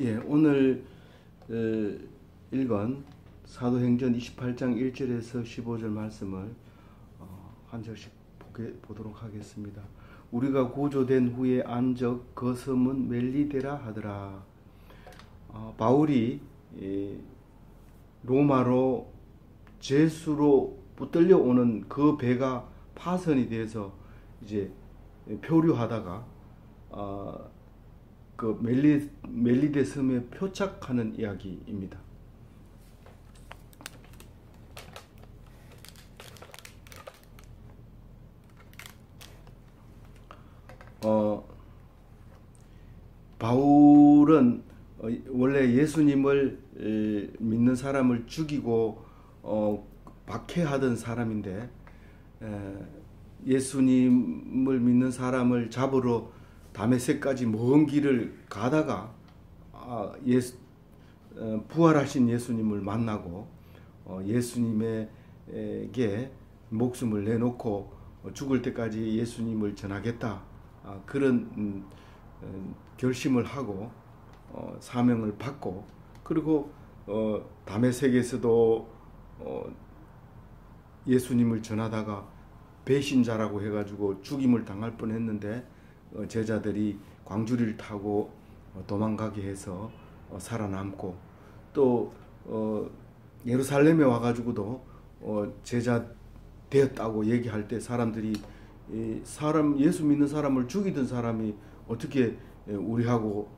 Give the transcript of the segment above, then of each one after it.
예, 오늘 읽은 사도행전 28장 1절에서 15절 말씀을 한 절씩 보도록 하겠습니다. 우리가 구조된 후에 안적 그 섬은 멜리데라 하더라. 바울이 로마로 제수로 붙들려 오는 그 배가 파선이 돼서 이제 표류하다가 그 멜리데 섬에 표착하는 이야기입니다. 바울은 원래 예수님을 믿는 사람을 죽이고 박해하던 사람인데, 예수님을 믿는 사람을 잡으러 다메섹까지 먼 길을 가다가 부활하신 예수님을 만나고 예수님에게 목숨을 내놓고 죽을 때까지 예수님을 전하겠다, 그런 결심을 하고 사명을 받고, 그리고 다메섹에서도 예수님을 전하다가 배신자라고 해가지고 죽임을 당할 뻔했는데 제자들이 광주리를 타고 도망가게 해서 살아남고, 또 예루살렘에 와가지고도 제자 되었다고 얘기할 때 사람들이 예수 믿는 사람을 죽이던 사람이 어떻게 우리하고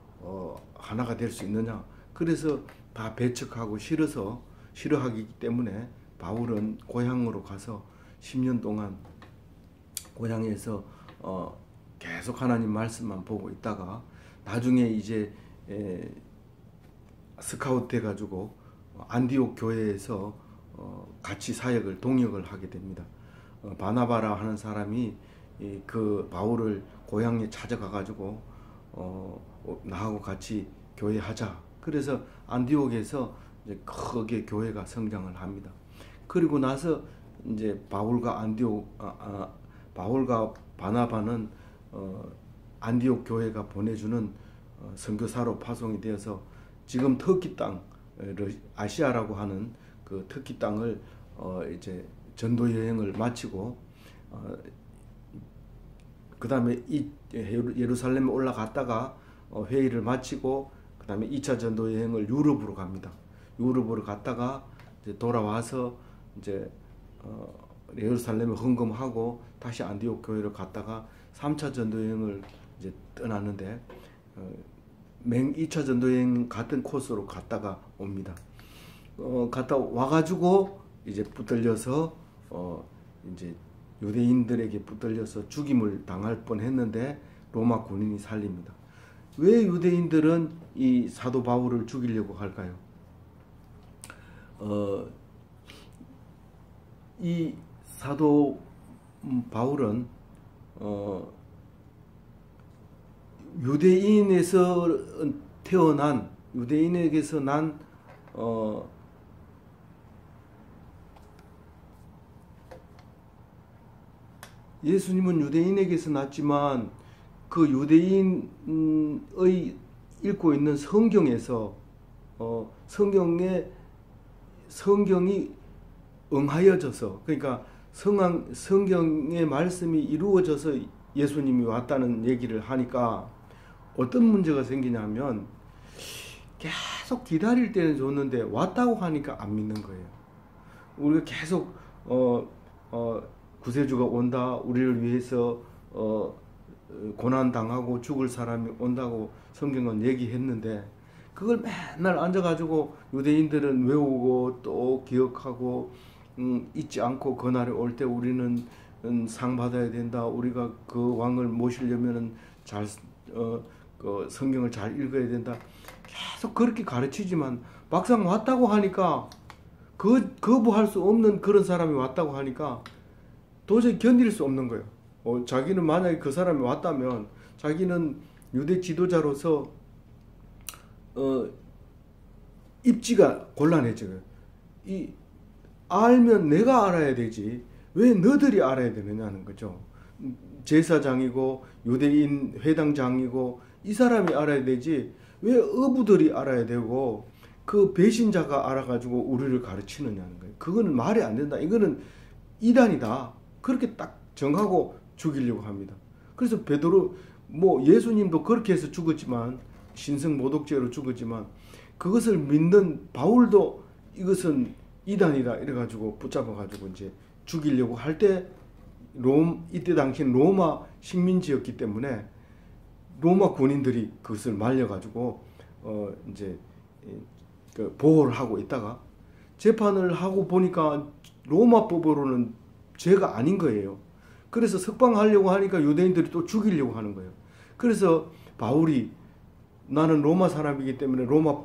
하나가 될 수 있느냐, 그래서 다 배척하고 싫어하기 때문에 바울은 고향으로 가서 10년 동안 고향에서 계속 하나님 말씀만 보고 있다가 나중에 이제 스카우트 돼가지고 안디옥 교회에서 같이 사역을 동역을 하게 됩니다. 바나바라 하는 사람이 그 바울을 고향에 찾아가가지고 나하고 같이 교회하자. 그래서 안디옥에서 이제 크게 교회가 성장을 합니다. 그리고 나서 이제 바울과 바나바는 안디옥 교회가 보내주는 선교사로 파송이 되어서 지금 터키 땅, 아시아라고 하는 그 터키 땅을 이제 전도 여행을 마치고 그 다음에 예루살렘에 올라갔다가 회의를 마치고 그 다음에 2차 전도 여행을 유럽으로 갑니다. 유럽으로 갔다가 이제 돌아와서 이제 예루살렘에 헌금하고 다시 안디옥 교회를 갔다가 3차 전도 여행을 이제 떠났는데 2차 전도 여행 같은 코스로 갔다가 옵니다. 갔다 와가지고 이제 붙들려서 이제 유대인들에게 붙들려서 죽임을 당할 뻔했는데 로마 군인이 살립니다. 왜 유대인들은 이 사도 바울을 죽이려고 할까요? 이 사도 바울은 유대인에서 태어난, 유대인에게서 난 예수님은 유대인에게서 났지만 그 유대인의 읽고 있는 성경에서 성경이 응하여져서, 그러니까 성경의 말씀이 이루어져서 예수님이 왔다는 얘기를 하니까 어떤 문제가 생기냐면, 계속 기다릴 때는 좋는데 왔다고 하니까 안 믿는 거예요. 우리가 계속 구세주가 온다, 우리를 위해서 고난당하고 죽을 사람이 온다고 성경은 얘기했는데, 그걸 맨날 앉아가지고 유대인들은 외우고 또 기억하고 잊지 않고 그 날에 올 때 우리는 상 받아야 된다, 우리가 그 왕을 모시려면 그 성경을 잘 읽어야 된다, 계속 그렇게 가르치지만 막상 왔다고 하니까 거부할 수 없는 그런 사람이 왔다고 하니까 도저히 견딜 수 없는 거예요. 자기는 만약에 그 사람이 왔다면 자기는 유대 지도자로서 입지가 곤란해져요. 알면 내가 알아야 되지 왜 너들이 알아야 되느냐는 거죠. 제사장이고 유대인 회당장이고 이 사람이 알아야 되지 왜 어부들이 알아야 되고 그 배신자가 알아가지고 우리를 가르치느냐는 거예요. 그거는 말이 안 된다. 이거는 이단이다. 그렇게 딱 정하고 죽이려고 합니다. 그래서 베드로 뭐 예수님도 그렇게 해서 죽었지만 신성 모독죄로 죽었지만 그것을 믿는 바울도 이것은 이단이다 이래가지고 붙잡아가지고 이제 죽이려고 할 때 이때 당시엔 로마 식민지였기 때문에 로마 군인들이 그것을 말려가지고 이제 그 보호를 하고 있다가 재판을 하고 보니까 로마 법으로는 죄가 아닌 거예요. 그래서 석방하려고 하니까 유대인들이 또 죽이려고 하는 거예요. 그래서 바울이 나는 로마 사람이기 때문에 로마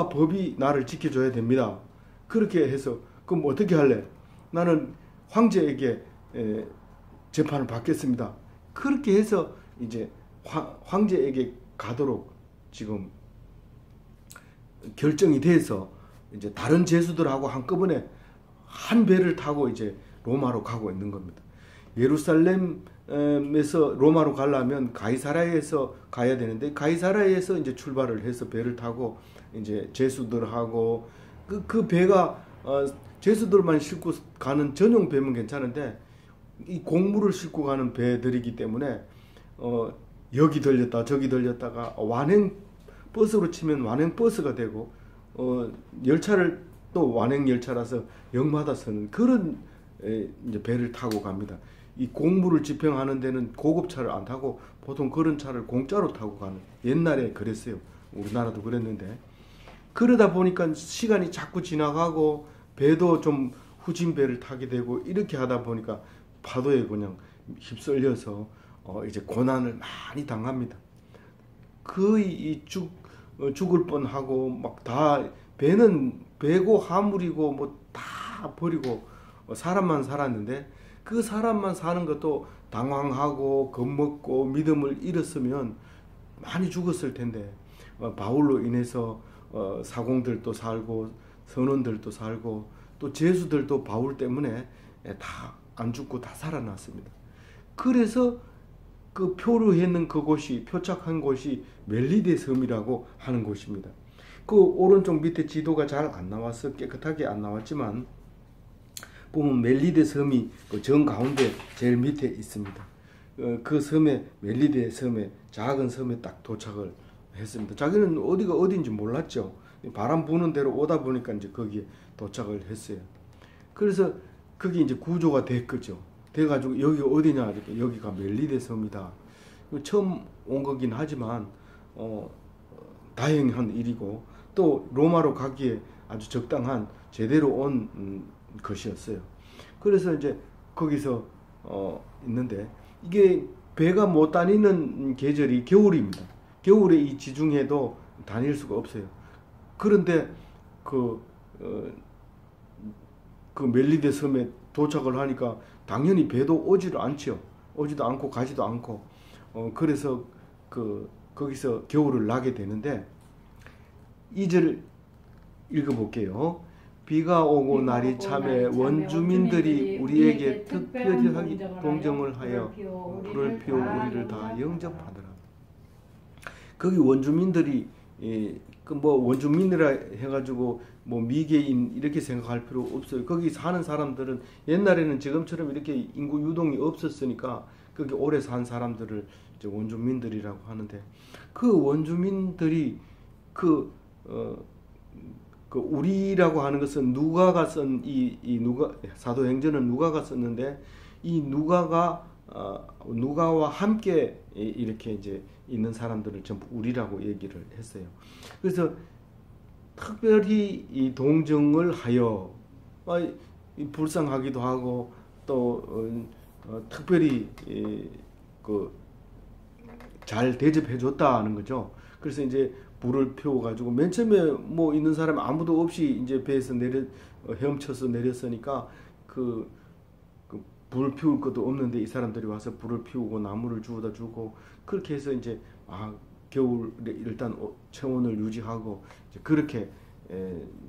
법이 나를 지켜줘야 됩니다. 그렇게 해서 그럼 어떻게 할래? 나는 황제에게 재판을 받겠습니다. 그렇게 해서 이제 황제에게 가도록 지금 결정이 돼서 이제 다른 제수들하고 한꺼번에 한 배를 타고 이제 로마로 가고 있는 겁니다. 예루살렘에서 로마로 가려면 가이사라에서 가야 되는데 가이사라에서 이제 출발을 해서 배를 타고 이제 제수들하고 그 배가 제수들만 싣고 가는 전용 배면 괜찮은데 이 곡물을 싣고 가는 배들이기 때문에 여기 들렸다 저기 들렸다가 완행 버스로 치면 완행 버스가 되고 열차를 또 완행 열차라서 역마다 서는 그런 이제 배를 타고 갑니다. 이 곡물을 집행하는 데는 고급차를 안 타고 보통 그런 차를 공짜로 타고 가는 옛날에 그랬어요. 우리나라도 그랬는데 그러다 보니까 시간이 자꾸 지나가고 배도 좀 후진 배를 타게 되고 이렇게 하다 보니까 파도에 그냥 휩쓸려서 이제 고난을 많이 당합니다. 거의 죽을 뻔하고 막 다 배는 배고 화물이고 뭐 다 버리고 사람만 살았는데 그 사람만 사는 것도 당황하고 겁먹고 믿음을 잃었으면 많이 죽었을 텐데 바울로 인해서 사공들도 살고 선원들도 살고 또 제수들도 바울 때문에 다 안 죽고 다 살아났습니다. 그래서 그 표류했는 그곳이 표착한 곳이 멜리데 섬이라고 하는 곳입니다. 그 오른쪽 밑에 지도가 잘 안 나와서 깨끗하게 안 나왔지만 보면 멜리데 섬이 그 정 가운데 제일 밑에 있습니다. 그 섬에 멜리데 섬에 작은 섬에 딱 도착을 했습니다. 자기는 어디가 어딘지 몰랐죠. 바람 부는 대로 오다 보니까 이제 거기에 도착을 했어요. 그래서 그게 이제 구조가 됐겠죠. 돼가지고 여기 어디냐? 여기가 멜리데 섬이다. 처음 온 거긴 하지만 다행한 일이고 또 로마로 가기에 아주 적당한 제대로 온 것이었어요. 그래서 이제 거기서 있는데 이게 배가 못 다니는 계절이 겨울입니다. 겨울에 이 지중해도 다닐 수가 없어요. 그런데 그 멜리데 섬에 도착을 하니까 당연히 배도 오지도 않죠. 오지도 않고 가지도 않고 그래서 거기서 겨울을 나게 되는데 2절 읽어볼게요. 비가 오고 날이 참에 원주민들이 우리에게 특별히 동정을 하여 불을 피워 우리를 다 영접하더라. 거기 원주민들이 그 뭐 원주민이라 해가지고 뭐 미개인 이렇게 생각할 필요 없어요. 거기 사는 사람들은 옛날에는 지금처럼 이렇게 인구 유동이 없었으니까 거기 오래 산 사람들을 이제 원주민들이라고 하는데 그 원주민들이 그 우리라고 하는 것은 누가가 쓴 이 누가 사도행전은 누가가 썼는데 이 누가와 함께 이렇게 이제 있는 사람들을 전부 우리라고 얘기를 했어요. 그래서 특별히 이 동정을 하여 불쌍하기도 하고 또 특별히 잘 대접해 줬다는 거죠. 그래서 이제 불을 피워가지고 맨 처음에 뭐 있는 사람 아무도 없이 이제 배에서 헤엄쳐서 내렸으니까 불을 피울 것도 없는데 이 사람들이 와서 불을 피우고 나무를 주워다 주고 그렇게 해서 이제 겨울에 일단 체온을 유지하고 이제 그렇게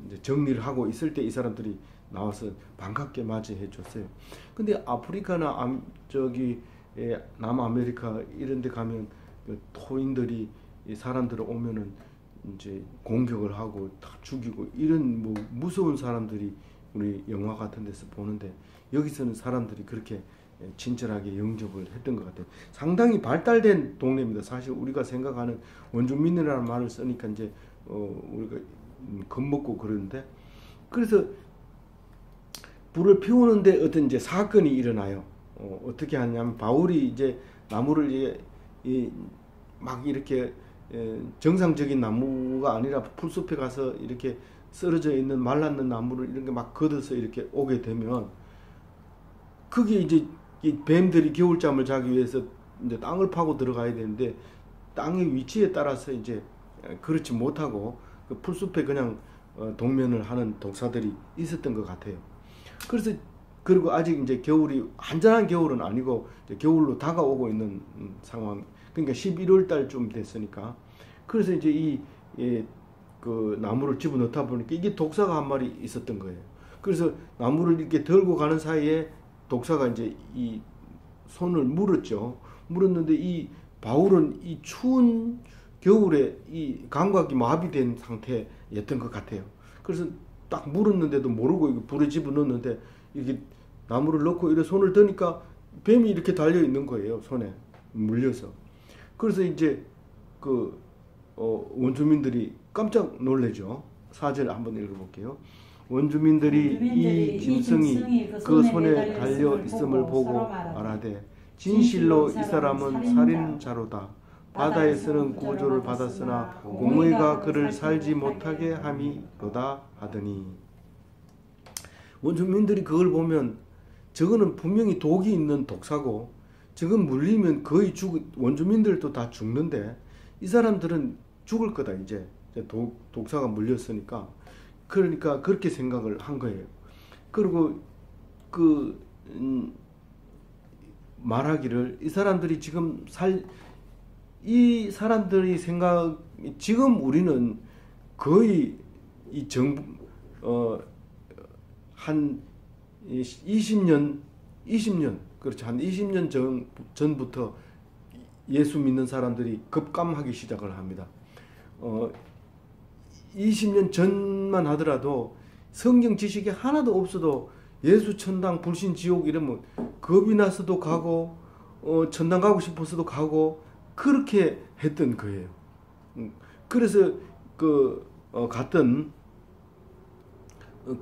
이제 정리를 하고 있을 때 이 사람들이 나와서 반갑게 맞이해 줬어요. 근데 아프리카나 남아메리카 이런 데 가면 그 토인들이 이 사람들 오면은 이제 공격을 하고 다 죽이고 이런 뭐 무서운 사람들이 우리 영화 같은 데서 보는데, 여기서는 사람들이 그렇게 친절하게 영접을 했던 것 같아요. 상당히 발달된 동네입니다. 사실 우리가 생각하는 원주민이라는 말을 쓰니까 이제 우리가 겁먹고 그러는데, 그래서 불을 피우는데 어떤 이제 사건이 일어나요. 어떻게 하냐면 바울이 이제 나무를 막 이렇게 정상적인 나무가 아니라 풀숲에 가서 이렇게 쓰러져 있는 말랐는 나무를 이렇게 막 걷어서 이렇게 오게 되면, 그게 이제 이 뱀들이 겨울잠을 자기 위해서 이제 땅을 파고 들어가야 되는데, 땅의 위치에 따라서 이제 그렇지 못하고 그 풀숲에 그냥 동면을 하는 독사들이 있었던 것 같아요. 그래서 그리고 아직 이제 겨울이 완전한 겨울은 아니고 이제 겨울로 다가오고 있는 상황. 그러니까 11월 달쯤 됐으니까. 그래서 이제 그 나무를 집어넣다 보니까 이게 독사가 한 마리 있었던 거예요. 그래서 나무를 이렇게 들고 가는 사이에 독사가 이제 이 손을 물었죠. 물었는데 이 바울은 이 추운 겨울에 이 감각이 마비된 상태였던 것 같아요. 그래서 딱 물었는데도 모르고 이거 불에 집어넣었는데, 이게 나무를 넣고 이렇게 손을 드니까 뱀이 이렇게 달려 있는 거예요. 손에 물려서. 그래서 이제 그 원주민들이 깜짝 놀래죠. 4절 한번 읽어볼게요. 원주민들이 이 짐승이 그 손에 달려 있음을 보고 말하되, 진실로 이 사람은 살인자로다. 바다에서는 구조를 받았으나 공의가 그를 살지 못하게 함이로다 하더니. 원주민들이 그걸 보면 저거는 분명히 독이 있는 독사고, 저건 물리면 거의 원주민들도 다 죽는데 이 사람들은 죽을 거다 이제 독사가 물렸으니까. 그러니까 그렇게 생각을 한 거예요. 그리고 말하기를, 이 사람들이 지금 이 사람들이 지금 우리는 거의 이 정부 한 20년 그렇죠. 한 20년 전부터 예수 믿는 사람들이 급감하기 시작을 합니다. 20년 전만 하더라도 성경 지식이 하나도 없어도 예수 천당 불신 지옥 이러면 겁이 나서도 가고 천당 가고 싶어서도 가고 그렇게 했던 거예요. 그래서 갔던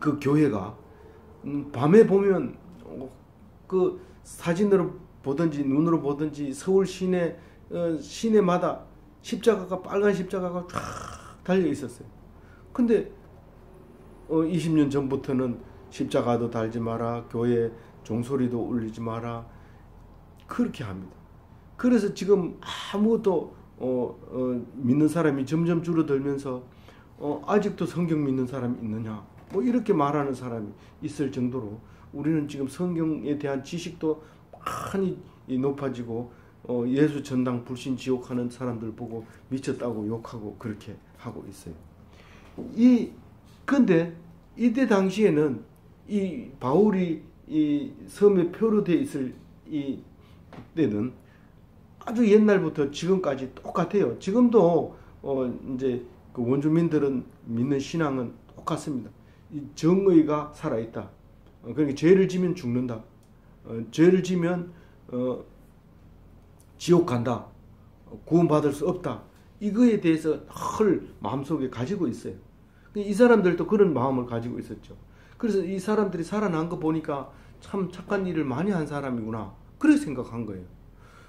그 교회가 밤에 보면 그 사진으로 보든지 눈으로 보든지 서울 시내마다 십자가가, 빨간 십자가가 쫙 달려 있었어요. 근데 20년 전부터는 십자가도 달지 마라, 교회 종소리도 울리지 마라, 그렇게 합니다. 그래서 지금 아무것도 믿는 사람이 점점 줄어들면서 아직도 성경 믿는 사람이 있느냐, 뭐 이렇게 말하는 사람이 있을 정도로 우리는 지금 성경에 대한 지식도 많이 높아지고 예수 전당 불신 지옥하는 사람들 보고 미쳤다고 욕하고 그렇게 하고 있어요. 근데 이때 당시에는 이 바울이 이 섬에 표류되어 있을 이 때는 아주 옛날부터 지금까지 똑같아요. 지금도 이제 그 원주민들은 믿는 신앙은 똑같습니다. 이 정의가 살아있다. 그러니까 죄를 지면 죽는다. 죄를 지면 지옥 간다. 구원받을 수 없다. 이거에 대해서 늘 마음속에 가지고 있어요. 이 사람들도 그런 마음을 가지고 있었죠. 그래서 이 사람들이 살아난 거 보니까 참 착한 일을 많이 한 사람이구나. 그렇게 생각한 거예요.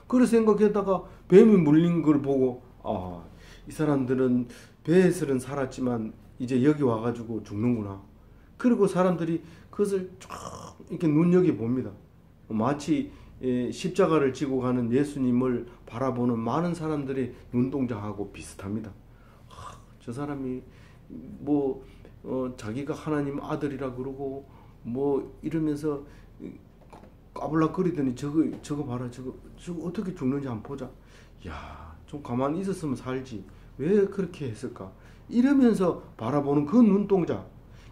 그렇게 생각했다가 뱀이 물린 걸 보고 이 사람들은 배에서는 살았지만 이제 여기 와가지고 죽는구나. 그리고 사람들이 그것을 쫙 이렇게 눈여겨봅니다. 마치 십자가를 지고 가는 예수님을 바라보는 많은 사람들의 눈동자하고 비슷합니다. 저 사람이 뭐 자기가 하나님 아들이라 그러고 뭐 이러면서 까불락거리더니 저거 봐라, 저거 어떻게 죽는지 한번 보자. 야, 좀 가만히 있었으면 살지. 왜 그렇게 했을까? 이러면서 바라보는 그 눈동자.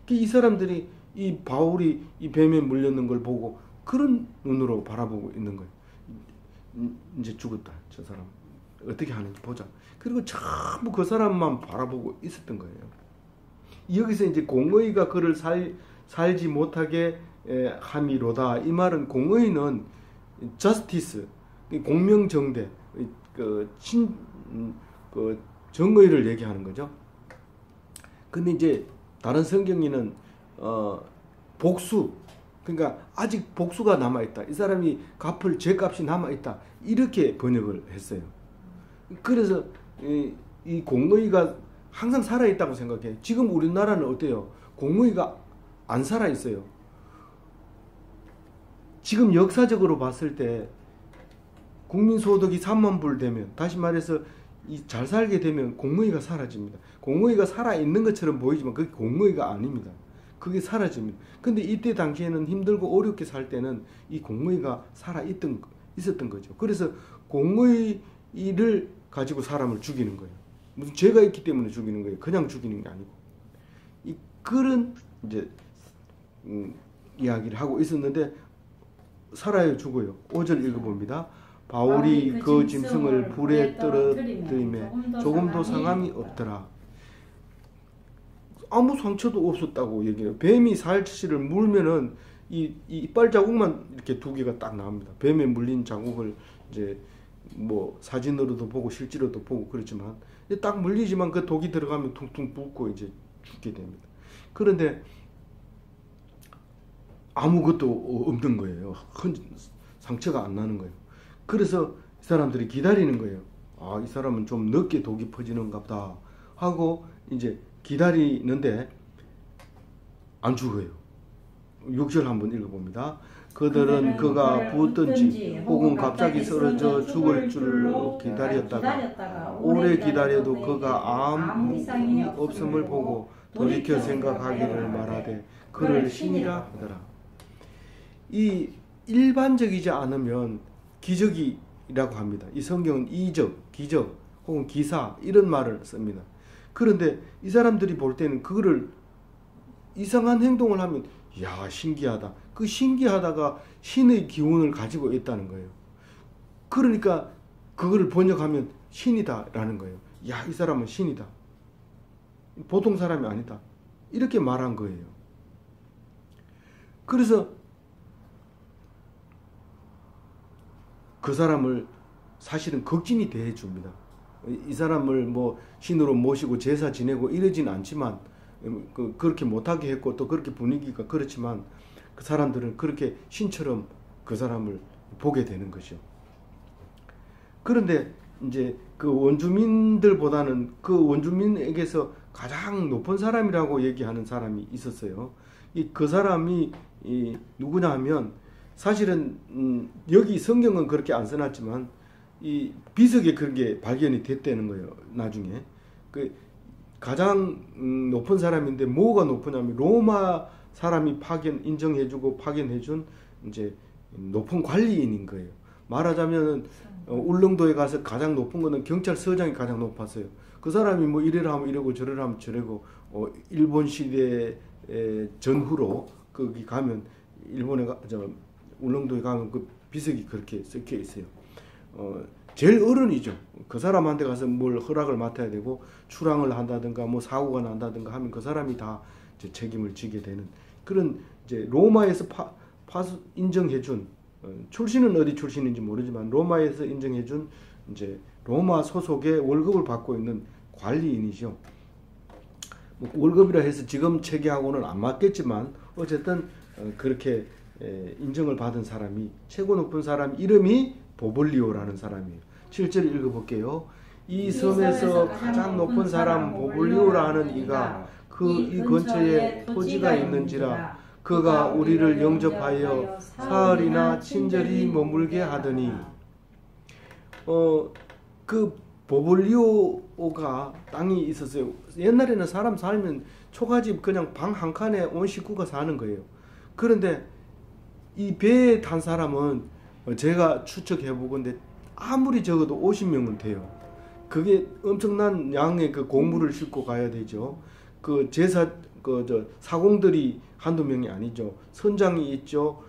이 사람들이 이 바울이 이 뱀에 물렸는 걸 보고 그런 눈으로 바라보고 있는 거예요. 이제 죽었다, 저 사람. 어떻게 하는지 보자. 그리고 전부 그 사람만 바라보고 있었던 거예요. 여기서 이제 공의가 그를 살지 못하게 함이로다. 이 말은 공의는 justice, 공명정대, 그 정의를 얘기하는 거죠. 근데 이제 다른 성경에는 복수, 그러니까 아직 복수가 남아있다. 이 사람이 갚을 죄값이 남아있다. 이렇게 번역을 했어요. 그래서 이 공의가 항상 살아있다고 생각해요. 지금 우리나라는 어때요? 공의가 안 살아있어요. 지금 역사적으로 봤을 때 국민소득이 3만 불 되면, 다시 말해서 잘 살게 되면 공의가 사라집니다. 공의가 살아있는 것처럼 보이지만 그게 공의가 아닙니다. 그게 사라집니다. 근데 이때 당시에는 힘들고 어렵게 살 때는 이 공의가 있었던 거죠. 그래서 공의를 가지고 사람을 죽이는 거예요. 무슨 죄가 있기 때문에 죽이는 거예요. 그냥 죽이는 게 아니고. 그런 이제 이야기를 하고 있었는데 살아요, 죽어요. 5절 읽어봅니다. 바울이 그 짐승을 불에 떨어뜨리며 조금도 상함이 없더라. 아무 상처도 없었다고 얘기해요. 뱀이 살치를 물면은 이 이빨 자국만 이렇게 2개가 딱 나옵니다. 뱀에 물린 자국을 이제 뭐 사진으로도 보고 실제로도 보고 그렇지만 딱 물리지만 그 독이 들어가면 퉁퉁 붓고 이제 죽게 됩니다. 그런데 아무것도 없는 거예요. 상처가 안 나는 거예요. 그래서 이 사람들이 기다리는 거예요. 아, 이 사람은 좀 늦게 독이 퍼지는가 보다 하고 이제 기다리는데 안 죽어요. 6절 한번 읽어봅니다. 그들은 그가 부었든지 혹은 갑자기 쓰러져 죽을 줄로 기다렸다가 오래 기다려도 그가 아무 이상이 없음을 보고 돌이켜 생각하기를 말하되 그를 신이라 하더라. 이 일반적이지 않으면 기적이라고 합니다. 이 성경은 이적, 기적 혹은 기사 이런 말을 씁니다. 그런데 이 사람들이 볼 때는 그거를 이상한 행동을 하면 야, 신기하다. 그 신기하다가 신의 기운을 가지고 있다는 거예요. 그러니까 그거를 번역하면 신이다라는 거예요. 야, 이 사람은 신이다. 보통 사람이 아니다. 이렇게 말한 거예요. 그래서 그 사람을 사실은 극진히 대해줍니다. 이 사람을 뭐 신으로 모시고 제사 지내고 이러진 않지만 그렇게 못하게 했고 또 그렇게 분위기가 그렇지만 그 사람들은 그렇게 신처럼 그 사람을 보게 되는 거죠. 그런데 이제 그 원주민들보다는 그 원주민에게서 가장 높은 사람이라고 얘기하는 사람이 있었어요. 그 사람이 누구냐 하면 사실은 여기 성경은 그렇게 안 써놨지만 이 비석에 그런 게 발견이 됐다는 거예요. 나중에 그 가장 높은 사람인데 뭐가 높으냐면 로마 사람이 인정해주고 파견해준 이제 높은 관리인인 거예요. 말하자면 울릉도에 가서 가장 높은 거는 경찰서장이 가장 높았어요. 그 사람이 뭐 이래라 하면 이러고 저래라 하면 저래고 일본 시대 전후로 거기 가면 울릉도에 가면 그 비석이 그렇게 섞여 있어요. 제일 어른이죠. 그 사람한테 가서 뭘 허락을 맡아야 되고 출항을 한다든가 뭐 사고가 난다든가 하면 그 사람이 다 이제 책임을 지게 되는 그런 이제 로마에서 인정해준 출신은 어디 출신인지 모르지만 로마에서 인정해준 이제 로마 소속의 월급을 받고 있는 관리인이죠. 뭐 월급이라 해서 지금 체계하고는 안 맞겠지만 어쨌든 그렇게 인정을 받은 사람이 최고 높은 사람 이름이 보블리오라는 사람이에요. 7절 읽어볼게요. 이 섬에서 가장 높은 사람 보블리오라는 이가 이 근처에 토지가 있는지라 그가 우리를 영접하여 사흘이나 친절히 머물게 하더니 그 보블리오가 땅이 있었어요. 옛날에는 사람 살면 초가집 그냥 방 한 칸에 온 식구가 사는 거예요. 그런데 이 배에 탄 사람은 제가 추측해보건데 아무리 적어도 50명은 돼요. 그게 엄청난 양의 그 곡물을 싣고 가야 되죠. 그 사공들이 한두 명이 아니죠. 선장이 있죠.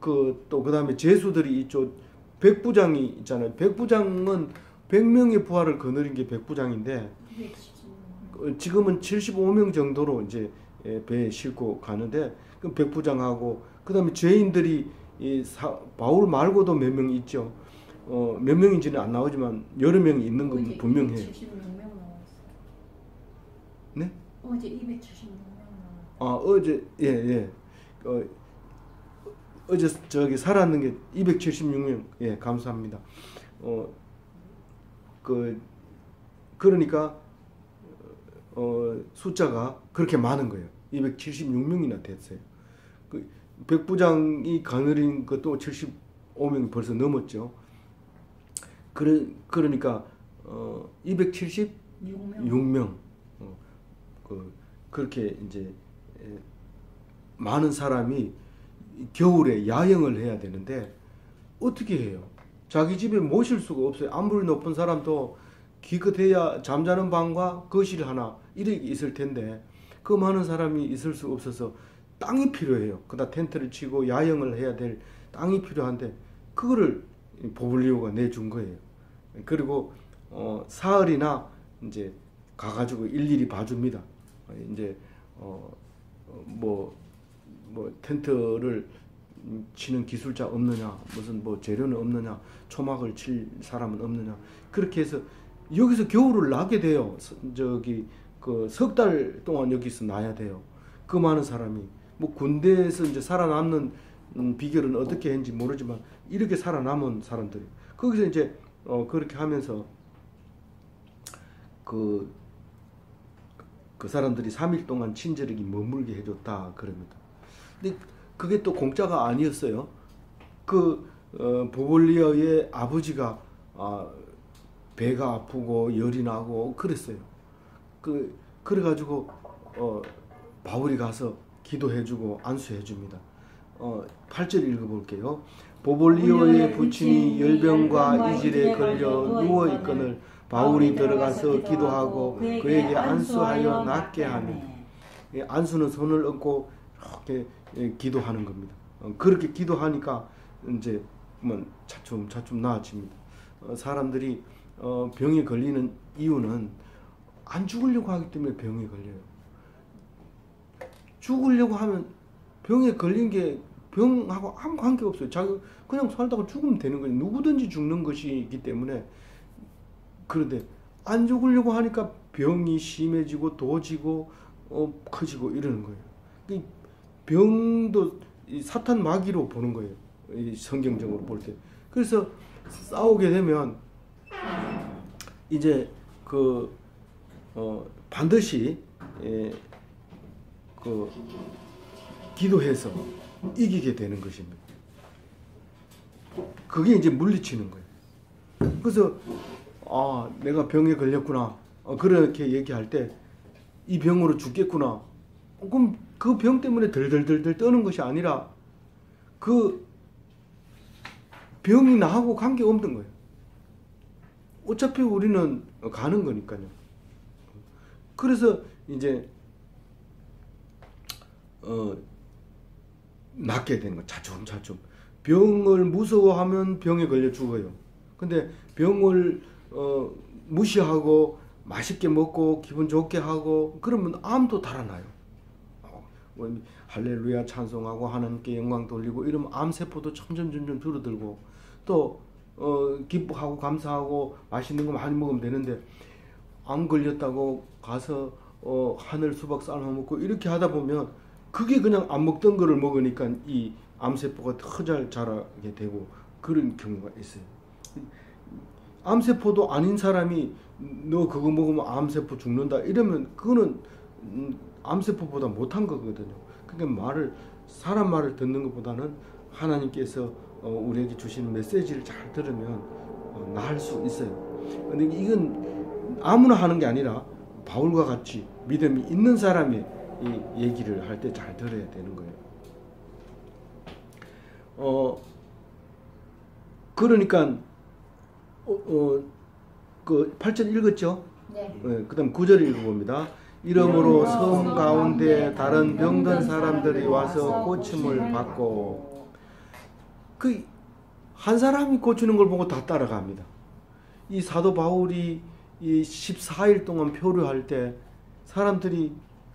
그 다음에 제수들이 있죠. 백부장이 있잖아요. 백부장은 100명의 부활을 거느린 게 백부장인데 지금은 75명 정도로 이제 배에 싣고 가는데 그 백부장하고 그다음에 죄인들이 바울 말고도 몇 명 있죠. 몇 명인지는 안 나오지만 여러 명이 있는 건 분명해요. 276명 나왔어요. 네? 어제 276명 나왔어요. 아, 어제 예. 어제 저기 살았는 게 276명. 예, 감사합니다. 그러니까 숫자가 그렇게 많은 거예요. 276명이나 됐어요. 그 백부장이 거느린 것도 75명이 벌써 넘었죠. 그러니까 276명. 그렇게 이제 많은 사람이 겨울에 야영을 해야 되는데 어떻게 해요? 자기 집에 모실 수가 없어요. 아무리 높은 사람도 기껏해야 잠자는 방과 거실 하나 이렇게 있을 텐데 그 많은 사람이 있을 수 없어서 땅이 필요해요. 그다 텐트를 치고 야영을 해야 될 땅이 필요한데 그거를 보블리오가 내준 거예요. 그리고 사흘이나 이제 가가지고 일일이 봐줍니다. 이제 뭐 텐트를 치는 기술자 없느냐, 무슨 뭐 재료는 없느냐, 초막을 칠 사람은 없느냐, 그렇게 해서 여기서 겨울을 나게 돼요. 저기 그 석 달 동안 여기서 나야 돼요. 그 많은 사람이 뭐 군대에서 이제 살아남는 비결은 어떻게 했는지 모르지만 이렇게 살아남은 사람들이 거기서 이제 그렇게 하면서 그 사람들이 3일 동안 친절하게 머물게 해줬다 그럽니다. 근데 그게 또 공짜가 아니었어요. 보볼리어의 아버지가 배가 아프고 열이 나고 그랬어요. 그래가지고 바울이 가서 기도해주고 안수해줍니다. 8절 읽어볼게요. 보볼리오의 부친이 열병과 이질에 걸려 누워있거늘 바울이 들어가서 기도하고 그에게 안수하여 낫게 하며, 안수는 손을 얹고 이렇게 기도하는 겁니다. 그렇게 기도하니까 이제 차츰 나아집니다. 사람들이 병에 걸리는 이유는 안 죽으려고 하기 때문에 병에 걸려요. 죽으려고 하면 병에 걸린 게 병하고 아무 관계 없어요. 그냥 살다가 죽으면 되는 거예요. 누구든지 죽는 것이기 때문에. 그런데 안 죽으려고 하니까 병이 심해지고 도지고 커지고 이러는 거예요. 병도 사탄 마귀로 보는 거예요. 성경적으로 볼 때. 그래서 싸우게 되면 이제 반드시 기도해서 이기게 되는 것입니다. 그게 이제 물리치는 거예요. 그래서 내가 병에 걸렸구나. 그렇게 얘기할 때 이 병으로 죽겠구나. 그럼 그 병 때문에 덜덜덜 떠는 것이 아니라 그 병이 나하고 관계없는 거예요. 어차피 우리는 가는 거니까요. 그래서 이제 낫게 되는 거예요. 차츰. 병을 무서워하면 병에 걸려 죽어요. 근데 병을 무시하고 맛있게 먹고 기분 좋게 하고 그러면 암도 달아나요. 할렐루야 찬송하고 하나님께 영광 돌리고 이러면 암세포도 점점 줄어들고 또 기뻐하고 감사하고 맛있는 거 많이 먹으면 되는데 암 걸렸다고 가서 하늘 수박 삶아 먹고 이렇게 하다 보면 그게 그냥 안 먹던 거를 먹으니까 이 암세포가 더 잘 자라게 되고 그런 경우가 있어요. 암세포도 아닌 사람이 너 그거 먹으면 암세포 죽는다 이러면 그거는 암세포보다 못한 거거든요. 그러니까 사람 말을 듣는 것보다는 하나님께서 우리에게 주시는 메시지를 잘 들으면 나을 수 있어요. 근데 이건 아무나 하는 게 아니라 바울과 같이 믿음이 있는 사람이 이 얘기를 할 때 잘 들어야 되는 거예요. 그러니까 그 8절 읽었죠? 네. 그 다음 9절 읽어봅니다. 이러므로 성 가운데 다른 병든 사람들이 와서 고침을 받고 한 사람이 고치는 걸 보고 다 따라갑니다. 이 사도 바울이 이 14일 동안 표류할 때 사람들이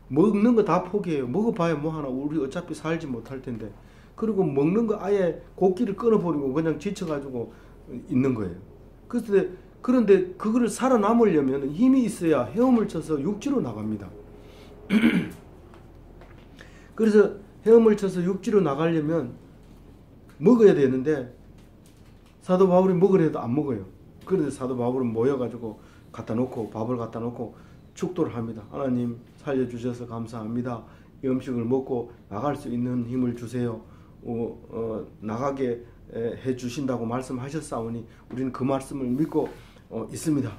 먹는 거 다 포기해요. 먹어봐야 뭐 하나, 우리 어차피 살지 못할 텐데. 그리고 먹는 거 아예 고기를 끊어버리고 그냥 지쳐가지고 있는 거예요. 그런데 그거를 살아남으려면 힘이 있어야 헤엄을 쳐서 육지로 나갑니다. 그래서 헤엄을 쳐서 육지로 나가려면 먹어야 되는데 사도 바울이 먹으려 해도 안 먹어요. 그런데 사도 바울은 모여가지고 갖다 놓고 밥을 갖다 놓고 축도를 합니다. 하나님 살려주셔서 감사합니다. 이 음식을 먹고 나갈 수 있는 힘을 주세요. 나가게 해주신다고 말씀하셨사오니 우리는 그 말씀을 믿고 있습니다.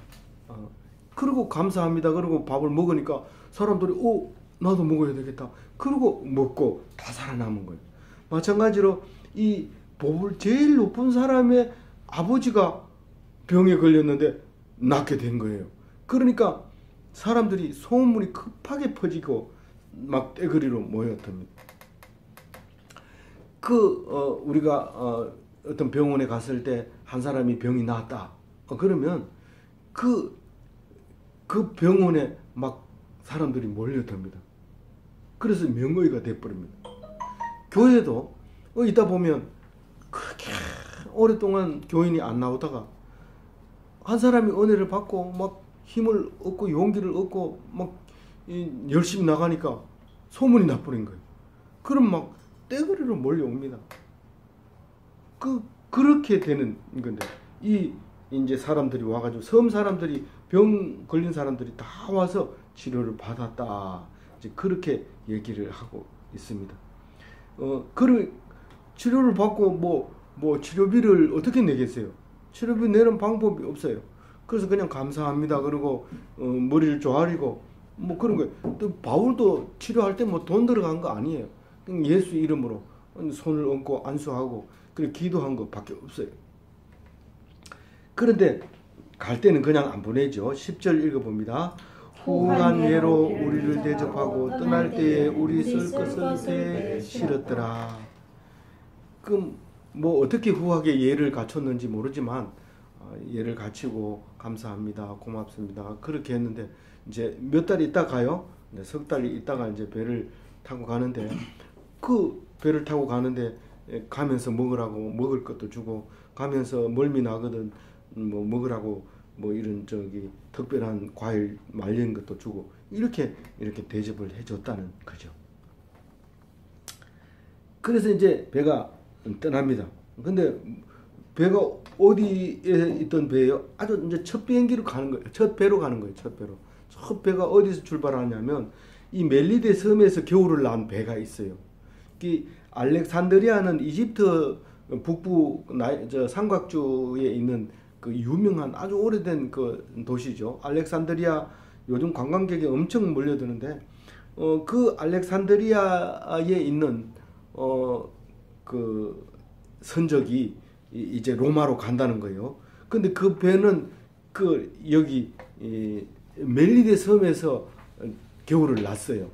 그리고 감사합니다. 그리고 밥을 먹으니까 사람들이 나도 먹어야 되겠다. 그리고 먹고 다 살아남은 거예요. 마찬가지로 이 제일 높은 사람의 아버지가 병에 걸렸는데 낫게 된 거예요. 그러니까 사람들이 소문이 급하게 퍼지고 막 떼거리로 모였답니다. 우리가 어떤 병원에 갔을 때 한 사람이 병이 나았다. 그러면 그 병원에 막 사람들이 몰려듭니다. 그래서 명의가 돼버립니다. 교회도 있다 보면 그렇게 오랫동안 교인이 안 나오다가 한 사람이 은혜를 받고 막 힘을 얻고 용기를 얻고 막 열심히 나가니까 소문이 나버린 거예요. 그럼 막 떼거리로 몰려옵니다. 그렇게 되는 건데 이제 사람들이 와가지고 섬 사람들이 병 걸린 사람들이 다 와서 치료를 받았다. 이제 그렇게 얘기를 하고 있습니다. 치료를 받고 뭐 치료비를 어떻게 내겠어요? 치료비 내는 방법이 없어요. 그래서 그냥 감사합니다. 그리고 머리를 조아리고 뭐 그런 거예요. 또 바울도 치료할 때 뭐 돈 들어간 거 아니에요. 그냥 예수 이름으로 손을 얹고 안수하고 그리고 기도한 것밖에 없어요. 그런데 갈 때는 그냥 안 보내죠. 10절 읽어봅니다. 후한 예로 우리를 대접하고 떠날 때에 우리 쓸 것을 대실었더라. 그럼 뭐 어떻게 후하게 예를 갖췄는지 모르지만 예를 갖추고 감사합니다, 고맙습니다 그렇게 했는데 이제 몇 달 있다 가요. 석 달 있다가 이제 배를 타고 가는데 그 배를 타고 가는데 가면서 먹으라고 먹을 것도 주고 가면서 멀미 나거든 뭐 먹으라고 뭐 이런 특별한 과일 말린 것도 주고 이렇게 대접을 해줬다는 거죠. 그래서 이제 배가 떠납니다. 근데 배가 어디에 있던 배예요? 아주 이제 첫 비행기로 가는 거예요. 첫 배로 가는 거예요. 첫 배로. 첫 배가 어디서 출발하냐면 이 멜리데 섬에서 겨울을 난 배가 있어요. 이 알렉산드리아는 이집트 북부 삼각주에 있는 그 유명한 아주 오래된 그 도시죠. 알렉산드리아 요즘 관광객이 엄청 몰려드는데 그 알렉산드리아에 있는 그 선적이 이제 로마로 간다는 거예요. 근데 그 배는 여기 멜리데 섬에서 겨울을 났어요.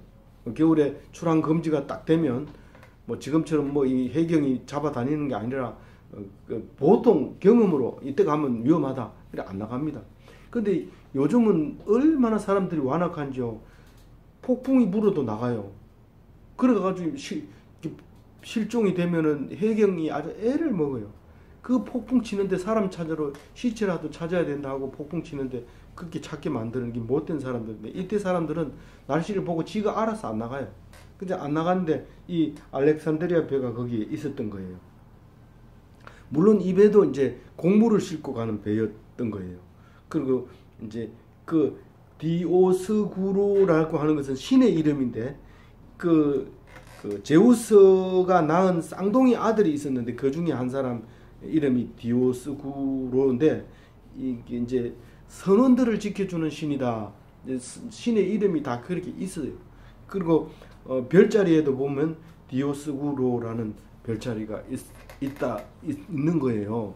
겨울에 출항 금지가 딱 되면 뭐 지금처럼 뭐 이 해경이 잡아다니는 게 아니라 보통 경험으로 이때 가면 위험하다. 그래 안 나갑니다. 근데 요즘은 얼마나 사람들이 완악한지요. 폭풍이 불어도 나가요. 그래가지고 실종이 되면은 해경이 아주 애를 먹어요. 그 폭풍 치는데 사람 찾으러 시체라도 찾아야 된다 하고 폭풍 치는데 그렇게 찾게 만드는 게 못된 사람들인데 이때 사람들은 날씨를 보고 지가 알아서 안 나가요. 근데 안 나가는데 이 알렉산드리아 배가 거기에 있었던 거예요. 물론 이 배도 이제 곡물을 싣고 가는 배였던 거예요. 그리고 이제 그 디오스구로라고 하는 것은 신의 이름인데 그 제우스가 낳은 쌍둥이 아들이 있었는데 그 중에 한 사람 이름이 디오스구로인데 이게 이제 선원들을 지켜주는 신이다. 신의 이름이 다 그렇게 있어요. 그리고 별자리에도 보면 디오스구로라는 별자리가 있는 거예요.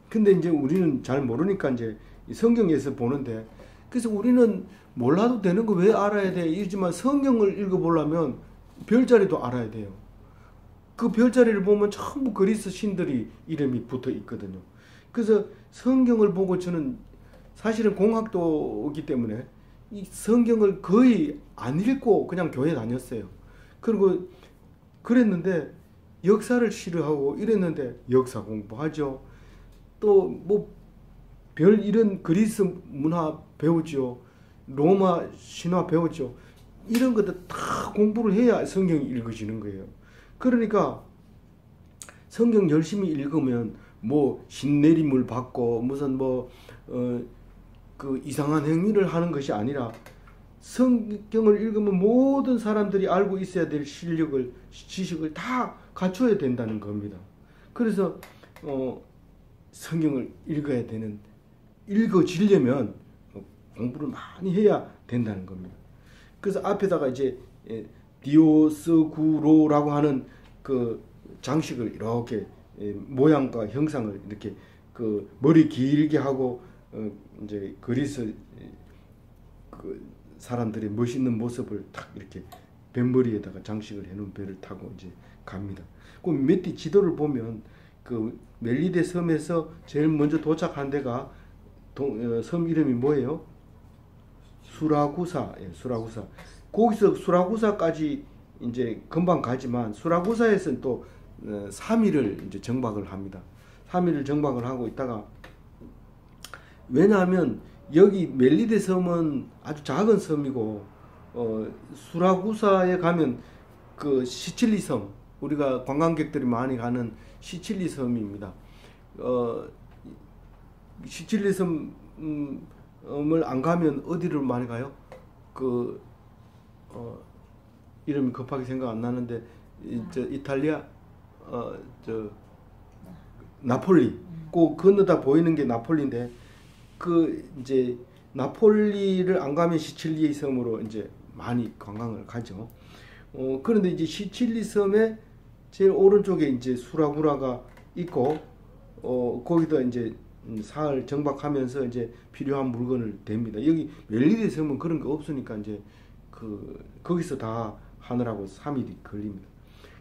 근데 이제 우리는 잘 모르니까 이제 성경에서 보는데 그래서 우리는 몰라도 되는 거 왜 알아야 돼? 이러지만 성경을 읽어보려면 별자리도 알아야 돼요. 그 별자리를 보면 전부 그리스 신들이 이름이 붙어 있거든요. 그래서 성경을 보고 저는 사실은 공학도이기 때문에 이 성경을 거의 안 읽고 그냥 교회 다녔어요. 그리고 그랬는데 역사를 싫어하고 이랬는데 역사 공부하죠. 또 뭐 별 이런 그리스 문화 배우죠. 로마 신화 배우죠. 이런 것들 다 공부를 해야 성경이 읽어지는 거예요. 그러니까 성경 열심히 읽으면 뭐 신내림을 받고 무슨 그 이상한 행위를 하는 것이 아니라 성경을 읽으면 모든 사람들이 알고 있어야 될 실력을, 지식을 다 갖춰야 된다는 겁니다. 그래서 성경을 읽어야 되는, 읽어지려면 공부를 많이 해야 된다는 겁니다. 그래서 앞에다가 이제 디오스구로라고 하는 그 장식을 이렇게 모양과 형상을 이렇게 그 머리 길게 하고 이제 그리스 그 사람들의 멋있는 모습을 딱 이렇게 뱃머리에다가 장식을 해놓은 배를 타고 이제 갑니다. 그 밑에 지도를 보면 그 멜리데 섬에서 제일 먼저 도착한 데가 섬 이름이 뭐예요? 수라구사. 예, 수라구사. 거기서 수라구사까지 이제 금방 가지만 수라구사에서는 또 3일을 이제 정박을 합니다. 3일을 정박을 하고 있다가, 왜냐하면 여기 멜리데 섬은 아주 작은 섬이고 수라구사에 가면 그 시칠리 섬, 우리가 관광객들이 많이 가는 시칠리 섬입니다. 시칠리 섬을 안 가면 어디를 많이 가요? 이름이 급하게 생각 안 나는데 이탈리아 나폴리. 그 건너다 보이는 게 나폴리인데, 그 이제 나폴리를 안 가면 시칠리 섬으로 이제 많이 관광을 가죠. 그런데 이제 시칠리 섬의 제일 오른쪽에 이제 수라구라가 있고, 거기다 이제 사흘 정박하면서 이제 필요한 물건을 댑니다. 여기 멜리데 섬은 그런 거 없으니까 이제 거기서 다 하느라고 3일이 걸립니다.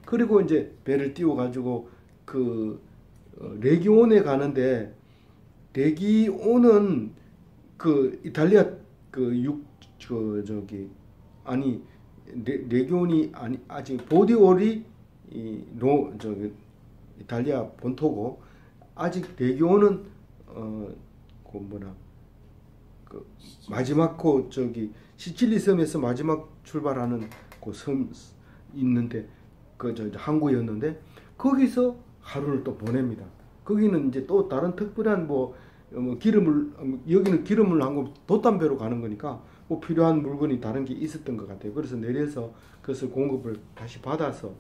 그리고 이제 배를 띄워 가지고 레기온에 가는데, 레기온은 그 이탈리아 레기온이 아니, 아직 보디올이 이탈리아 본토고, 아직 레기온은 마지막 시칠리 섬에서 마지막 출발하는 그 섬 있는데, 항구였는데 거기서 하루를 또 보냅니다. 거기는 이제 또 다른 특별한 여기는 기름을 하고 돛담배로 가는 거니까 뭐 필요한 물건이 다른 게 있었던 것 같아요. 그래서 내려서 그것을 공급을 다시 받아서,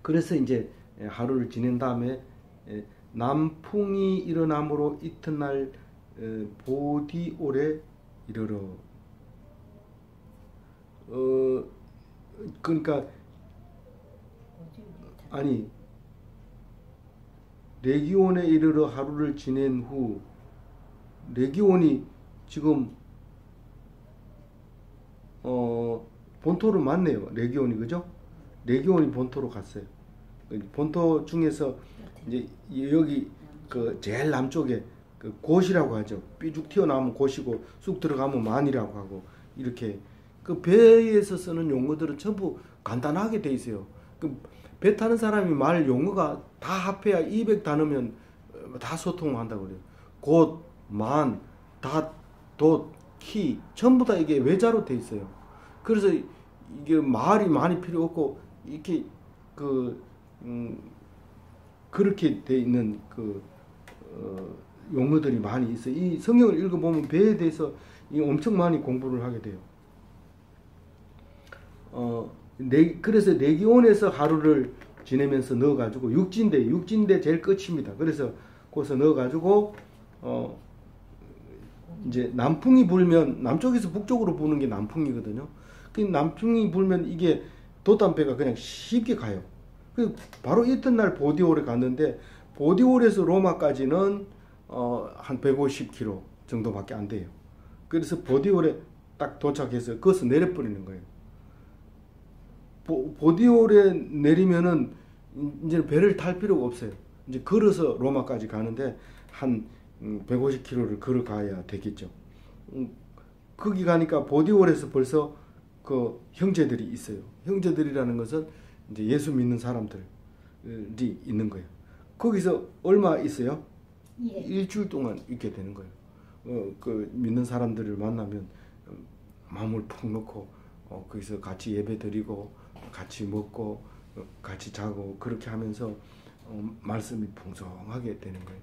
그래서 이제 하루를 지낸 다음에 남풍이 일어남으로 이튿날 보디올에 이르러, 그러니까 아니 레기온에 이르러 하루를 지낸 후, 레기온이 지금 본토로 맞네요. 레기온이, 그죠? 레기온이 본토로 갔어요. 본토 중에서 이제 여기 제일 남쪽에 곳이라고 하죠. 삐죽 튀어나오면 곳이고 쑥 들어가면 만이라고 하고, 이렇게 그 배에서 쓰는 용어들은 전부 간단하게 돼 있어요. 배 타는 사람이 말 용어가 다 합해야 200단어면 다 소통한다고 그래요. 곳, 만, 닷, 돛, 키 전부 다 이게 외자로 돼 있어요. 그래서 이게 말이 많이 필요 없고, 이렇게 그렇게 돼 있는 용어들이 많이 있어요. 이 성경을 읽어보면 배에 대해서 엄청 많이 공부를 하게 돼요. 그래서 레기온에서 하루를 지내면서 넣어가지고 육진대 제일 끝입니다. 그래서 거기서 넣어가지고 이제 남풍이 불면, 남쪽에서 북쪽으로 부는 게 남풍이거든요. 그 남풍이 불면 이게 돛담배가 그냥 쉽게 가요. 바로 이튿날 보디올에 갔는데, 보디올에서 로마까지는 한 150km 정도밖에 안 돼요. 그래서 보디올에 딱 도착해서 거기서 내려버리는 거예요. 보디올에 내리면은 이제 배를 탈 필요가 없어요. 이제 걸어서 로마까지 가는데 한 150km를 걸어가야 되겠죠. 거기 가니까 보디올에서 벌써 그 형제들이 있어요. 형제들이라는 것은 이제 예수 믿는 사람들이 있는 거예요. 거기서 얼마 있어요? 예. 일주일 동안 있게 되는 거예요. 그 믿는 사람들을 만나면 마음을 푹 넣고 거기서 같이 예배 드리고 같이 먹고 같이 자고 그렇게 하면서 말씀이 풍성하게 되는 거예요.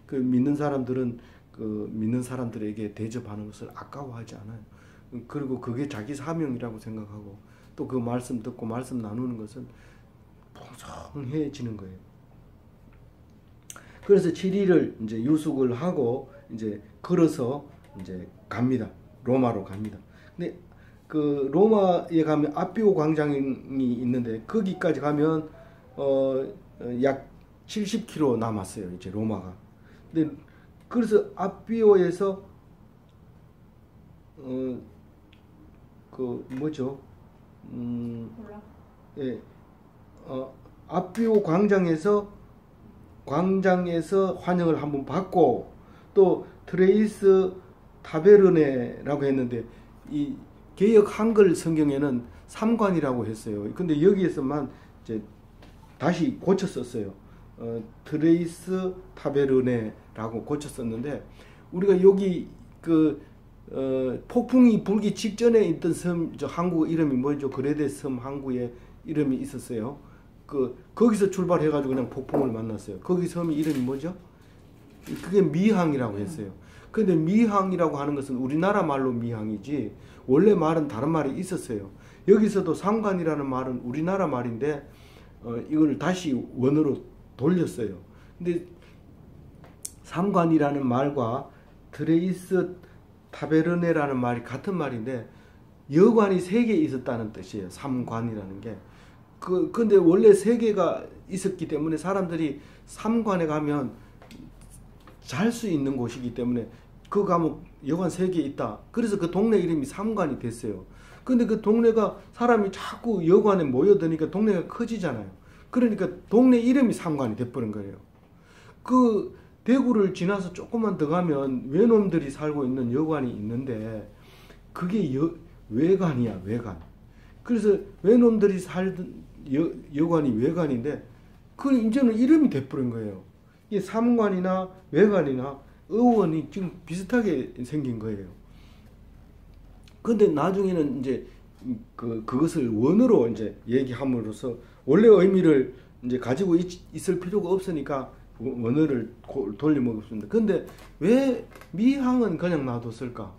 그 믿는 사람들은 그 믿는 사람들에게 대접하는 것을 아까워하지 않아요. 그리고 그게 자기 사명이라고 생각하고 또 그 말씀 듣고 말씀 나누는 것은 풍성해지는 거예요. 그래서 7일을 이제 유숙을 하고 이제 걸어서 이제 갑니다. 로마로 갑니다. 근데 그 로마에 가면 아피오 광장이 있는데 거기까지 가면 약 70km 남았어요. 이제 로마가. 근데 그래서 아피오에서 그 뭐죠? 예. 아피오 광장에서 환영을 한번 받고 또 트레이스 타베르네라고 했는데 이 개역 한글 성경에는 삼관이라고 했어요. 근데 여기에서만 이제 다시 고쳤었어요. 트레이스 타베르네라고 고쳤었는데 우리가 여기 폭풍이 불기 직전에 있던 섬, 저 항구 이름이 뭐죠? 그레데 섬 항구에 이름이 있었어요. 거기서 출발해가지고 그냥 폭풍을 만났어요. 거기 섬이 이름이 뭐죠? 그게 미항이라고 했어요. 근데 미항이라고 하는 것은 우리나라 말로 미항이지 원래 말은 다른 말이 있었어요. 여기서도 상관이라는 말은 우리나라 말인데 이걸 다시 원어로 돌렸어요. 근데 상관이라는 말과 트레이스 타베르네라는 말이 같은 말인데 여관이 3개 있었다는 뜻이에요. 삼관이라는 게. 근데 원래 3개가 있었기 때문에 사람들이 삼관에 가면 잘 수 있는 곳이기 때문에 그 가면 여관 3개 있다. 그래서 그 동네 이름이 삼관이 됐어요. 근데 그 동네가 사람이 자꾸 여관에 모여드니까 동네가 커지잖아요. 그러니까 동네 이름이 삼관이 돼버린 거예요. 그 대구를 지나서 조금만 더 가면 외놈들이 살고 있는 여관이 있는데 그게 외관이야, 외관. 그래서 외놈들이 살던 여관이 외관인데 그 이제는 이름이 돼버린 거예요. 이 삼관이나 외관이나 의원이 지금 비슷하게 생긴 거예요. 근데 나중에는 이제 그것을 원어로 이제 얘기함으로써 원래 의미를 이제 가지고 있을 필요가 없으니까 원어를 돌려먹었습니다. 근데 왜 미항은 그냥 놔뒀을까?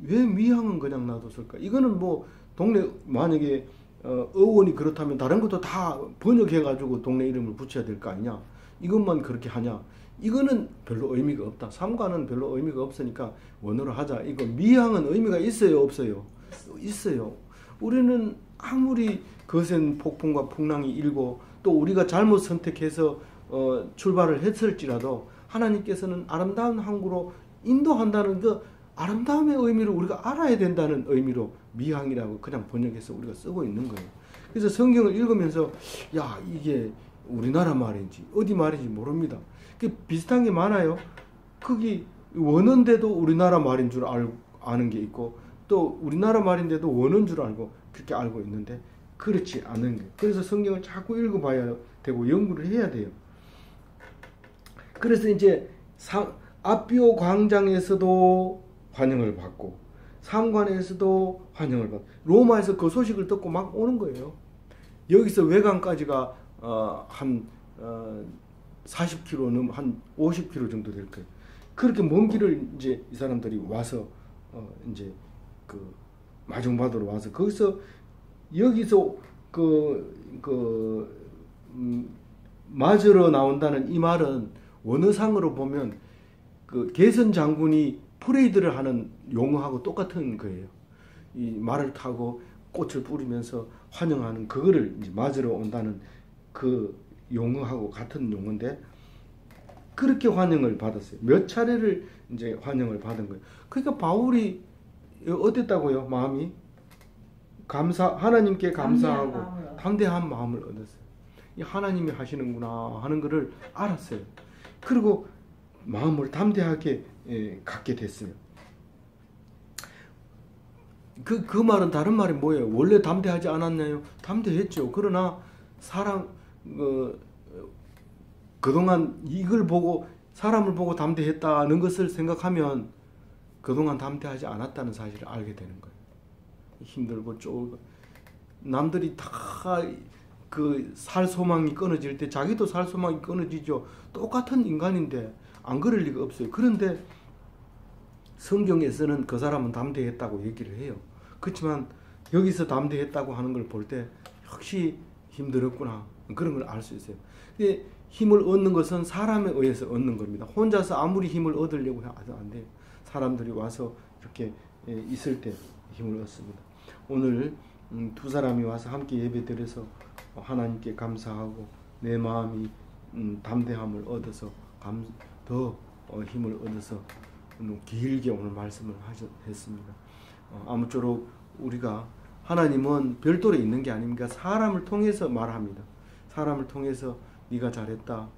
왜 미항은 그냥 놔뒀을까? 이거는 뭐 동네 만약에 의원이 그렇다면 다른 것도 다 번역해가지고 동네 이름을 붙여야 될 거 아니냐? 이것만 그렇게 하냐? 이거는 별로 의미가 없다. 삼관은 별로 의미가 없으니까 원어로 하자. 이거 미항은 의미가 있어요, 없어요? 있어요. 우리는 아무리 거센 폭풍과 풍랑이 일고 또 우리가 잘못 선택해서 출발을 했을지라도 하나님께서는 아름다운 항구로 인도한다는 그 아름다움의 의미를 우리가 알아야 된다는 의미로 미항이라고 그냥 번역해서 우리가 쓰고 있는 거예요. 그래서 성경을 읽으면서 야 이게 우리나라 말인지 어디 말인지 모릅니다. 비슷한 게 많아요. 거기 원어인데도 우리나라 말인 줄 아는 게 있고 또 우리나라 말인데도 원어인 줄 알고 그렇게 알고 있는데 그렇지 않은 거예요. 그래서 성경을 자꾸 읽어봐야 되고 연구를 해야 돼요. 그래서 이제 아피오 광장에서도 환영을 받고 상관에서도 환영을 받고 로마에서 그 소식을 듣고 막 오는 거예요. 여기서 외관까지가 한 40km 넘 한 50km 정도 될 거예요. 그렇게 먼 길을 이제 이 사람들이 와서 이제 그 마중받으러 와서 거기서 여기서 맞으러 나온다는 이 말은 원어상으로 보면 그 개선 장군이 프레이드를 하는 용어하고 똑같은 거예요. 이 말을 타고 꽃을 뿌리면서 환영하는 그거를 이제 맞으러 온다는 그 용어하고 같은 용어인데 그렇게 환영을 받았어요. 몇 차례를 이제 환영을 받은 거예요. 그러니까 바울이 어땠다고요? 마음이 하나님께 감사하고 담대한 마음을 얻었어요. 이 하나님이 하시는구나 하는 것을 알았어요. 그리고 마음을 담대하게 갖게 됐어요. 그 말은 다른 말이 뭐예요? 원래 담대하지 않았나요? 담대했죠. 그러나 그동안 이걸 보고 사람을 보고 담대했다는 것을 생각하면 그동안 담대하지 않았다는 사실을 알게 되는 거예요. 힘들고 쪼고 남들이 다 그 살 소망이 끊어질 때 자기도 살 소망이 끊어지죠. 똑같은 인간인데 안 그럴 리가 없어요. 그런데 성경에서는 그 사람은 담대했다고 얘기를 해요. 그렇지만 여기서 담대했다고 하는 걸 볼 때 역시 힘들었구나 그런 걸 알 수 있어요. 근데 힘을 얻는 것은 사람에 의해서 얻는 겁니다. 혼자서 아무리 힘을 얻으려고 해도 안 돼요. 사람들이 와서 이렇게 있을 때 힘을 얻습니다. 오늘 두 사람이 와서 함께 예배드려서 하나님께 감사하고 내 마음이 담대함을 얻어서 더 힘을 얻어서 길게 오늘 말씀을 했습니다. 아무쪼록 우리가 하나님은 별도로 있는 게 아닙니까? 사람을 통해서 말합니다. 사람을 통해서 네가 잘했다.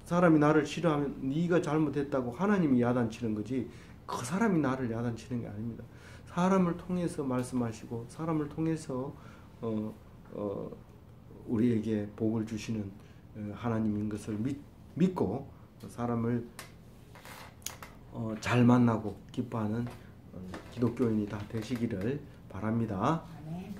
사람이 나를 싫어하면 네가 잘못했다고 하나님이 야단치는 거지 그 사람이 나를 야단치는 게 아닙니다. 사람을 통해서 말씀하시고 사람을 통해서 우리에게 복을 주시는 하나님인 것을 믿고 사람을 잘 만나고 기뻐하는 기독교인이 다 되시기를 바랍니다. 아멘.